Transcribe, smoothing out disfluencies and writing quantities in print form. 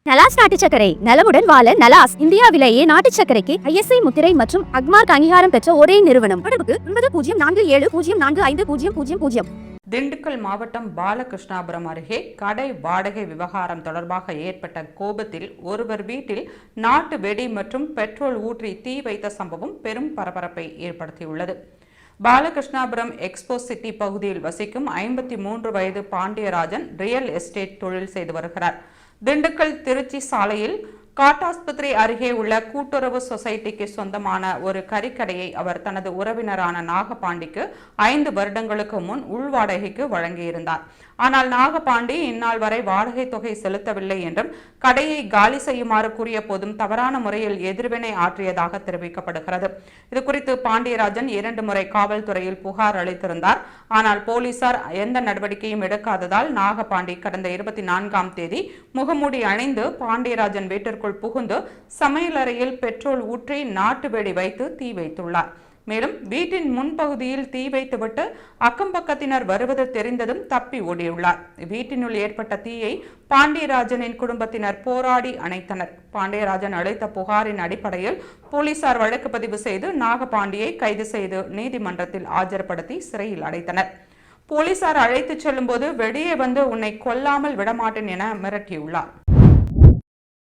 நலாஸ் நாட்டு சர்க்கரை நலமுடன் வாழ நலாஸ் இந்தியாவிலேயே நாட்டு சர்க்கரைக்கு ISI முத்திரை மற்றும் அக்மார்க் அங்கீகாரம் பெற்ற ஒரே நிறுவனம். தொடர்புக்கு 9047045000. திண்டுக்கல் மாவட்டம் பாலகிருஷ்ணாபுரம் அருகே கடை வாடகை விவகாரம் தொடர்பாக ஏற்பட்ட கோபத்தில் ஒருவர் வீட்டில் நாட்டு வெடி மற்றும் பெட்ரோல் ஊற்றி தீ வைத்த சம்பவம் பெரும் பரபரப்பை ஏற்படுத்தியுள்ளது. பாலகிருஷ்ணாபுரம் எக்ஸ்போ சிட்டி பகுதியில் வசிக்கும் 53 வயது பாண்டியராஜன் ரியல் எஸ்டேட் தொழில் செய்து வருகிறார். திண்டுக்கல் திருச்சி சாலையில் காட்டாஸ்பத்திரி அருகே உள்ள கூட்டுறவு சொசைட்டிக்கு சொந்தமான ஒரு கறிக்கடையை அவர் தனது உறவினரான நாகபாண்டிக்கு 5 வருடங்களுக்கு முன் உள்வாடகைக்கு வழங்கியிருந்தார். ஆனால் நாகபாண்டி இந்நாள் வரை வாடகை தொகை செலுத்தவில்லை என்றும் கடையை காலி செய்யுமாறு கூறிய போதும் தவறான முறையில் எதிர்வினை ஆற்றியதாக தெரிவிக்கப்படுகிறது. இதுகுறித்து பாண்டியராஜன் 2 முறை காவல்துறையில் புகார் அளித்திருந்தார். ஆனால் போலீசார் எந்த நடவடிக்கையும் எடுக்காததால் நாகபாண்டி கடந்த 24ஆம் தேதி முகமூடி அணிந்து பாண்டியராஜன் வீட்டிற்குள் புகுந்து சமையலறையில் பெட்ரோல் ஊற்றி நாட்டு வெடி வைத்து தீ வைத்துள்ளார். மேலும் வீட்டின் முன்பகுதியில் தீ வைத்துவிட்டு அக்கம் பக்கத்தினர் வருவது தெரிந்ததும் தப்பி ஓடியுள்ளார். வீட்டினுள் ஏற்பட்ட தீயை பாண்டியராஜனின் குடும்பத்தினர் போராடி அணைத்தனர். பாண்டியராஜன் அளித்த புகாரின் அடிப்படையில் போலீசார் வழக்கு பதிவு செய்து நாகபாண்டியை கைது செய்து நீதிமன்றத்தில் ஆஜர்படுத்தி சிறையில் அடைத்தனர். போலீசார் அழைத்துச் செல்லும் போது வெளியே வந்து உன்னை கொல்லாமல் விடமாட்டேன் என மிரட்டியுள்ளார்.